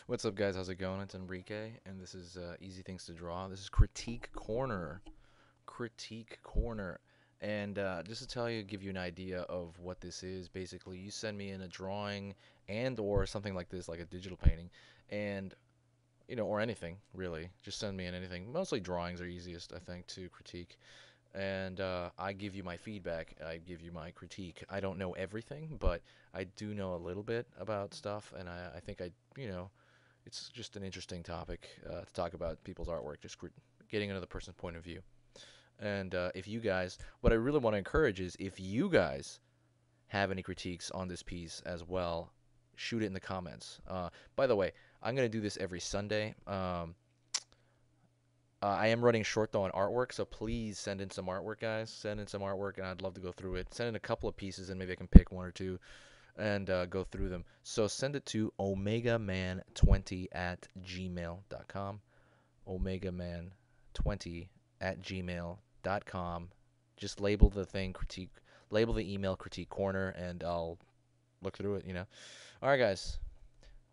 What's up, guys? How's it going? It's Enrique, and this is Easy Things to Draw. This is Critique Corner. Critique Corner. And just to tell you, give you an idea of what this is, basically, you send me in a drawing and or something like this, like a digital painting, and or anything really. Just send me in anything. Mostly drawings are easiest, I think, to critique. And I give you my feedback. I give you my critique. I don't know everything, but I do know a little bit about stuff, and I think it's just an interesting topic to talk about people's artwork, just getting another person's point of view. And if you guys, what I really want to encourage is if you guys have any critiques on this piece as well, shoot it in the comments. By the way, I'm going to do this every Sunday. I am running short though on artwork, so please send in some artwork, guys. Send in some artwork, and I'd love to go through it. Send in a couple of pieces, and maybe I can pick one or two and go through them. So send it to omegaman20@gmail.com. Omegaman20@gmail.com. Just label the thing critique, label the email critique corner, and I'll look through it. All right, guys.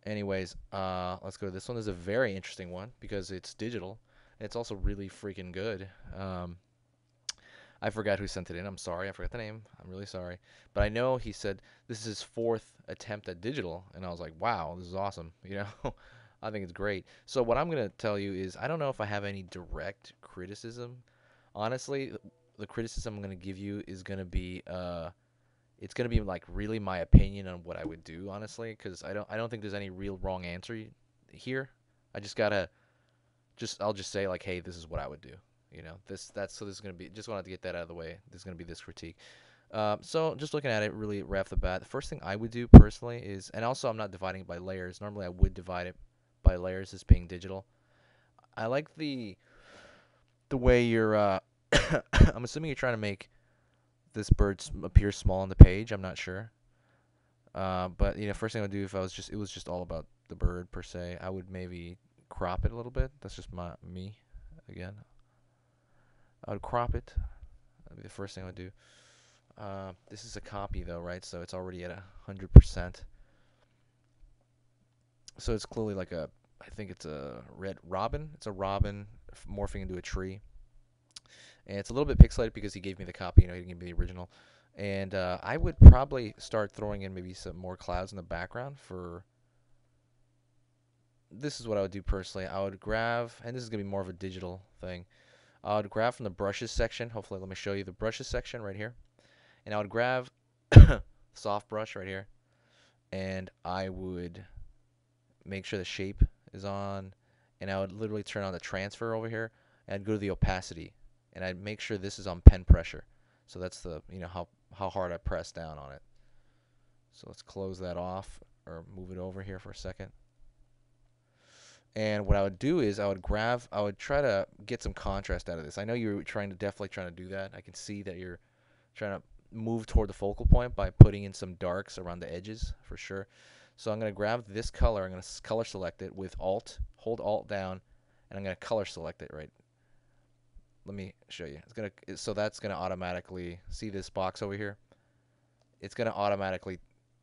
Anyways, let's go. This one is a very interesting one because it's digital. It's also really freaking good. I forgot who sent it in. I'm sorry. I forgot the name. I'm really sorry. But I know he said this is his fourth attempt at digital, and I was like, wow, this is awesome. I think it's great. So what I'm gonna tell you is I don't know if I have any direct criticism. Honestly, the criticism I'm gonna give you is gonna be it's gonna be like really my opinion on what I would do, honestly, because I don't think there's any real wrong answer here. I just gotta I'll just say like, hey, this is what I would do. This is gonna be, just wanted to get that out of the way. There's gonna be this critique. So just looking at it really right off the bat, the first thing I would do personally is, and also I'm not dividing it by layers. Normally I would divide it by layers as being digital. I like the way you're. I'm assuming you're trying to make this bird appear small on the page. I'm not sure. But first thing I would do if it was just all about the bird per se, I would maybe crop it a little bit. That's just me again. I would crop it. That'd be the first thing I would do. This is a copy though, right? So it's already at 100%. So it's clearly like I think it's a red robin. It's a robin morphing into a tree. And it's a little bit pixelated because he gave me the copy, he didn't give me the original. And I would probably start throwing in maybe some more clouds in the background for. This is what I would do personally. I would grab, and this is going to be more of a digital thing. I would grab from the brushes section. Hopefully, let me show you the brushes section right here. And I would grab soft brush right here. And I would make sure the shape is on. And I would literally turn on the transfer over here. And I'd go to the opacity. And I'd make sure this is on pen pressure. So that's the, how hard I press down on it. So let's close that off or move it over here for a second. And what I would do is I would try to get some contrast out of this. I know you're definitely trying to do that. I can see that you're trying to move toward the focal point by putting in some darks around the edges for sure. So I'm going to grab this color. I'm going to color select it with Alt, hold Alt down, and I'm going to color select it right. Let me show you. So that's going to automatically, see this box over here? It's going to automatically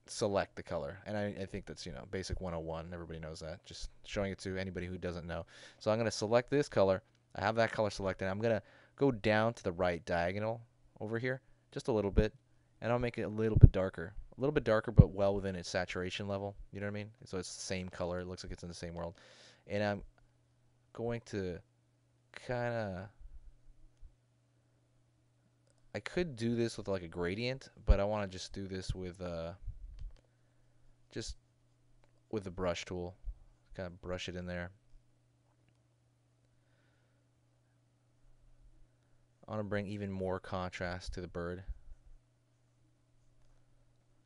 select the color, and I think that's basic 101. Everybody knows that. Just showing it to anybody who doesn't know. So I'm going to select this color. I have that color selected. I'm going to go down to the right diagonal over here just a little bit, and I'll make it a little bit darker, but well within its saturation level. You know what I mean? So it's the same color. It looks like it's in the same world. And I'm going to kind of, I could do this with like a gradient, but I want to just do this with just with the brush tool, kind of brush it in there. I want to bring even more contrast to the bird.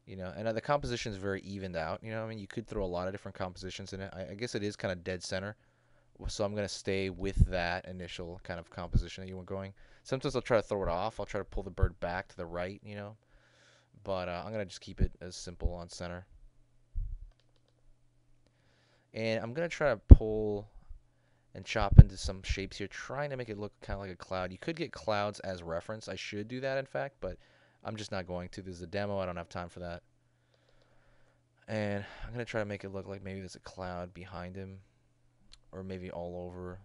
And the composition is very evened out. You could throw a lot of different compositions in it. I guess it is kind of dead center. So I'm going to stay with that initial kind of composition that you want going. Sometimes I'll try to throw it off. I'll try to pull the bird back to the right, But I'm going to just keep it as simple on center. And I'm going to try to pull and chop into some shapes here, trying to make it look kind of like a cloud. You could get clouds as reference. I should do that, in fact, but I'm just not going to. This is a demo. I don't have time for that. And I'm going to try to make it look like maybe there's a cloud behind him, or maybe all over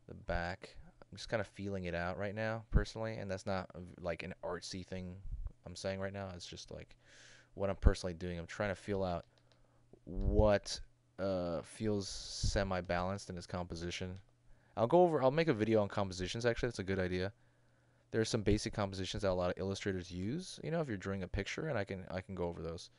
the back. I'm just kind of feeling it out right now, personally, and that's not like an artsy thing I'm saying right now. It's just like what I'm personally doing. I'm trying to feel out what feels semi-balanced in his composition. I'll make a video on compositions, actually. That's a good idea. There are some basic compositions that a lot of illustrators use, you know, if you're drawing a picture, and I can go over those.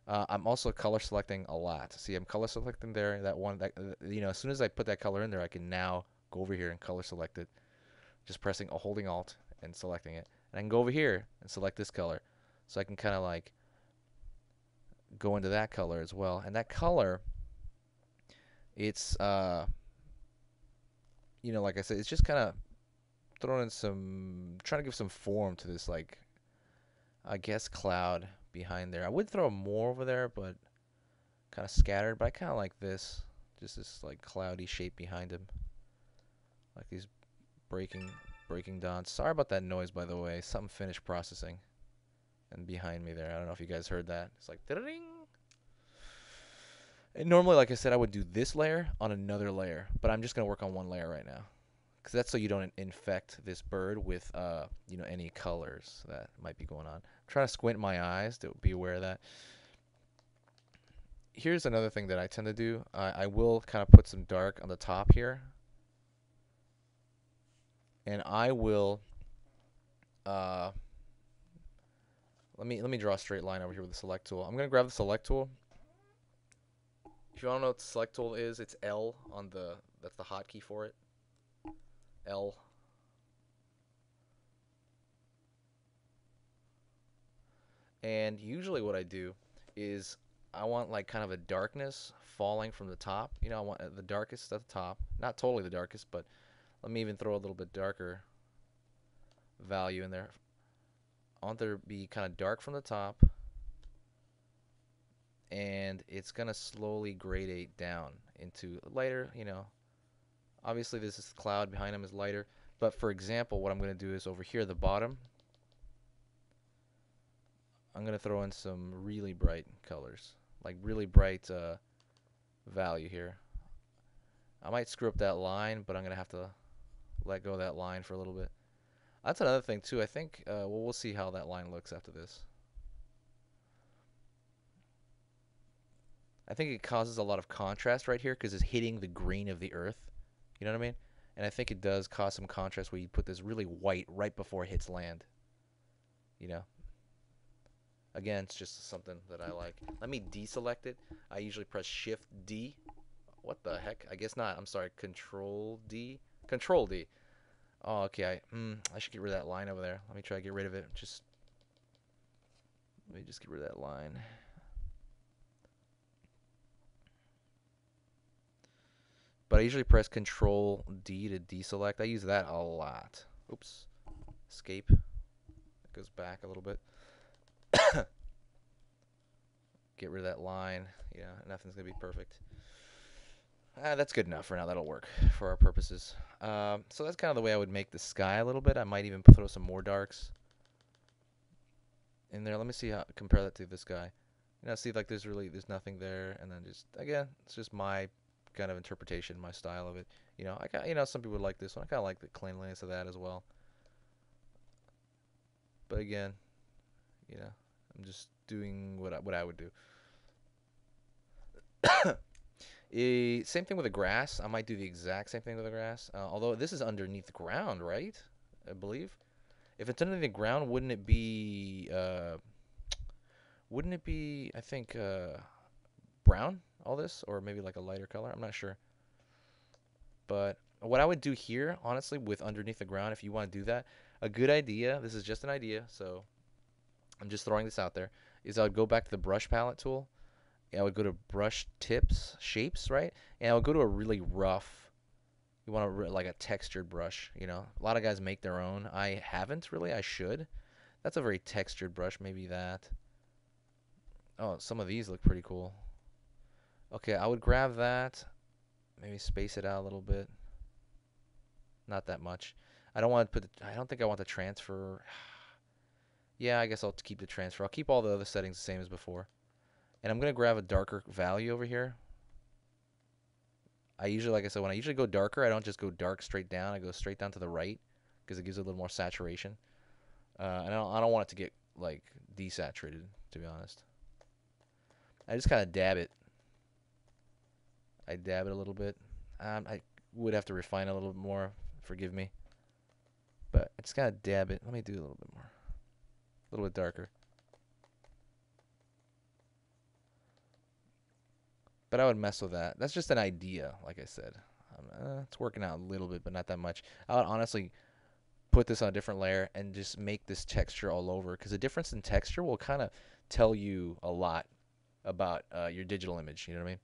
I'm also color selecting a lot. See, I'm color selecting there. That one, that as soon as I put that color in there, I can now go over here and color select it. Just pressing, holding Alt and selecting it, and I can go over here and select this color, so I can kind of like go into that color as well. And that color, it's like I said, it's just kind of throwing in trying to give some form to this, like, I guess, cloud behind there. I would throw more over there, but kind of scattered. But I kind of like this, just this like cloudy shape behind him, like these breaking dots. Sorry about that noise, by the way. Something finished processing, and behind me there, I don't know if you guys heard that. It's like ding. And normally, like I said, I would do this layer on another layer, but I'm just gonna work on one layer right now, because that's so you don't infect this bird with any colors that might be going on. I'm trying to squint my eyes to be aware of that. Here's another thing that I tend to do. I will kind of put some dark on the top here, and I will let me draw a straight line over here with the select tool. I'm gonna grab the select tool. If you don't know what the select tool is, it's L on that's the hotkey for it. L. And usually what I do is I want like kind of a darkness falling from the top. I want the darkest at the top. Not totally the darkest, but let me even throw a little bit darker value in there. I want there to be kind of dark from the top, and it's going to slowly gradate down into lighter, Obviously, this is the cloud behind him is lighter. But for example, what I'm going to do is over here at the bottom, I'm going to throw in some really bright colors, like really bright value here. I might screw up that line, but I'm going to have to let go of that line for a little bit. That's another thing, too. I think, we'll see how that line looks after this. I think it causes a lot of contrast right here because it's hitting the green of the earth. You know what I mean? And I think it does cause some contrast where you put this really white right before it hits land. Again, it's just something that I like. Let me deselect it. I usually press Shift D. What the heck? I guess not. I'm sorry. Control D. Control D. Oh, okay. I should get rid of that line over there. Let me try to get rid of it. Let me just get rid of that line. But I usually press Control D to deselect. I use that a lot. Oops. Escape. It goes back a little bit. Get rid of that line. Nothing's going to be perfect. That's good enough for now. That'll work for our purposes. So that's kind of the way I would make the sky a little bit. I might even throw some more darks in there. Let me see compare that to this guy. See, like there's nothing there, and then just again, it's just my kind of interpretation, my style of it. Some people would like this one. I kind of like the cleanliness of that as well. But again, I'm just doing what I would do. Same thing with the grass. I might do the exact same thing with the grass. Although this is underneath the ground, right? I believe. If it's underneath the ground, wouldn't it be? I think, brown? All this, or maybe like a lighter color. I'm not sure. But what I would do here, honestly, with underneath the ground, if you want to do that, a good idea. This is just an idea, so I'm just throwing this out there. Is I would go back to the brush palette tool. I would go to brush tips, shapes, right? And I would go to a really rough. You want like a textured brush, A lot of guys make their own. I haven't really. I should. That's a very textured brush. Maybe that. Oh, some of these look pretty cool. Okay, I would grab that. Maybe space it out a little bit. Not that much. I don't think I want the transfer. Yeah, I guess I'll keep the transfer. I'll keep all the other settings the same as before. And I'm going to grab a darker value over here. I usually, like I said, when I usually go darker, I don't just go dark straight down. I go straight down to the right because it gives it a little more saturation. And I don't want it to get like desaturated, to be honest. I just kind of dab it. I dab it a little bit. I would have to refine it a little bit more. Forgive me. But I just kind of dab it. Let me do a little bit more. A little bit darker. But I would mess with that. That's just an idea, like I said. It's working out a little bit, but not that much. I would honestly put this on a different layer and just make this texture all over, because the difference in texture will kind of tell you a lot about your digital image. You know what I mean?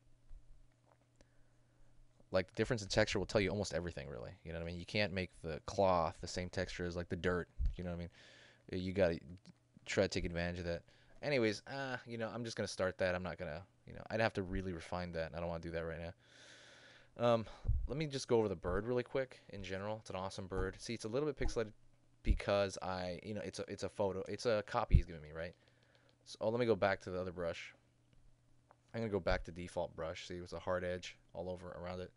Like the difference in texture will tell you almost everything, really. You know what I mean? You can't make the cloth the same texture as like the dirt. You know what I mean? You gotta try to take advantage of that. Anyways, I'm just gonna start that. I'm not gonna, I'd have to really refine that. I don't want to do that right now. Let me just go over the bird really quick. In general, it's an awesome bird. See, it's a little bit pixelated because it's a photo, it's a copy he's giving me, right? So let me go back to the other brush. I'm gonna go back to default brush. See, it's a hard edge all over around it.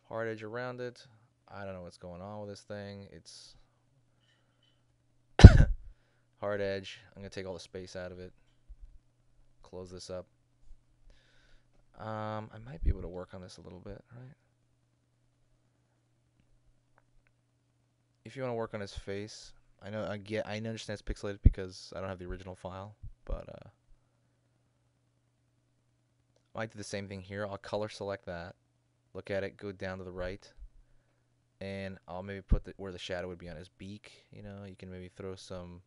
Hard edge around it. I don't know what's going on with this thing. It's hard edge. I'm gonna take all the space out of it. Close this up. I might be able to work on this a little bit, right? If you want to work on his face, I understand it's pixelated because I don't have the original file, but I might do the same thing here. I'll color select that, look at it, go down to the right, and I'll maybe put where the shadow would be on his beak. You can maybe throw some,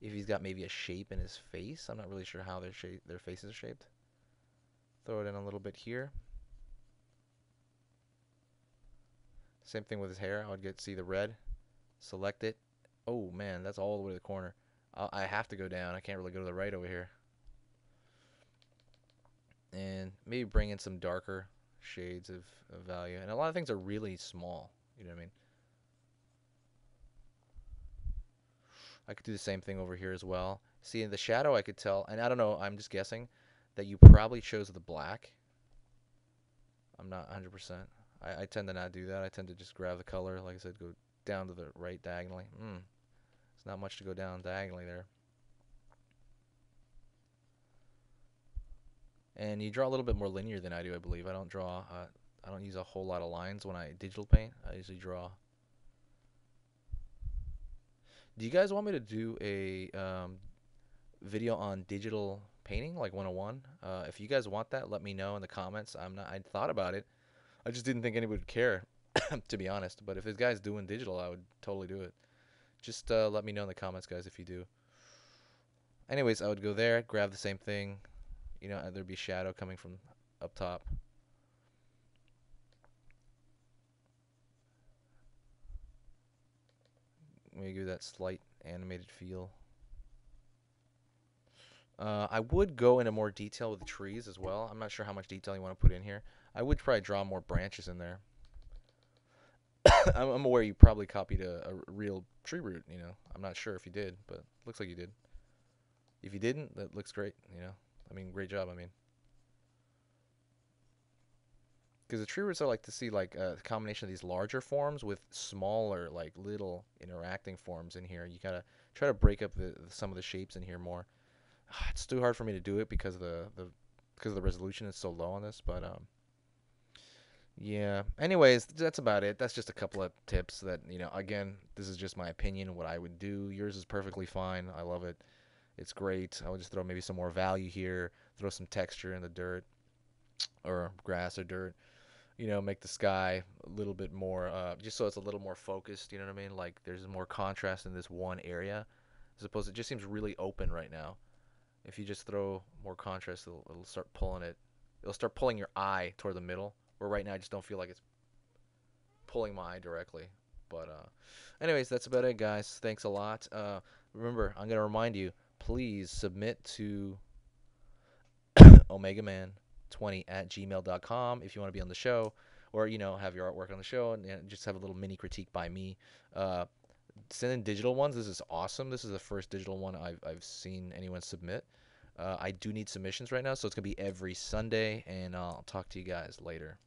if he's got maybe a shape in his face. I'm not really sure how their faces are shaped. Throw it in a little bit here. Same thing with his hair. I would see the red, select it. Oh man, that's all the way to the corner. I have to go down. I can't really go to the right over here. And maybe bring in some darker shades of value. And a lot of things are really small. You know what I mean? I could do the same thing over here as well. See, in the shadow, I could tell, and I don't know, I'm just guessing, that you probably chose the black. I'm not 100%. I tend to not do that. I tend to just grab the color, like I said, go down to the right diagonally. It's not much to go down diagonally there. And you draw a little bit more linear than I do, I believe. I don't use a whole lot of lines when I digital paint. I usually draw. Do you guys want me to do a video on digital painting, like 101? If you guys want that, let me know in the comments. I thought about it. I just didn't think anybody would care, to be honest. But if this guy's doing digital, I would totally do it. Just let me know in the comments, guys, if you do. Anyways, I would go there, grab the same thing. There'd be shadow coming from up top. Maybe give that slight animated feel. I would go into more detail with the trees as well. I'm not sure how much detail you want to put in here. I would probably draw more branches in there. I'm aware you probably copied a real tree root, I'm not sure if you did, but looks like you did. If you didn't, that looks great, great job, Because the tree roots, I like to see like a combination of these larger forms with smaller, like little interacting forms in here. You gotta try to break up some of the shapes in here more. It's too hard for me to do it because of the resolution is so low on this, but yeah. Anyways, that's about it. That's just a couple of tips that, again, this is just my opinion, what I would do. Yours is perfectly fine. I love it. It's great. I would just throw maybe some more value here, throw some texture in the dirt or grass or dirt. Make the sky a little bit more, just so it's a little more focused. You know what I mean? Like there's more contrast in this one area, as opposed to, it just seems really open right now. If you just throw more contrast, it'll start pulling it. It'll start pulling your eye toward the middle. Where right now I just don't feel like it's pulling my eye directly. But anyways, that's about it, guys. Thanks a lot. Remember, I'm gonna remind you, please submit to omegaman20@gmail.com if you want to be on the show, or have your artwork on the show and just have a little mini critique by me. Send in digital ones. This is awesome. This is the first digital one I've seen anyone submit. I do need submissions right now, so it's gonna be every Sunday, and I'll talk to you guys later.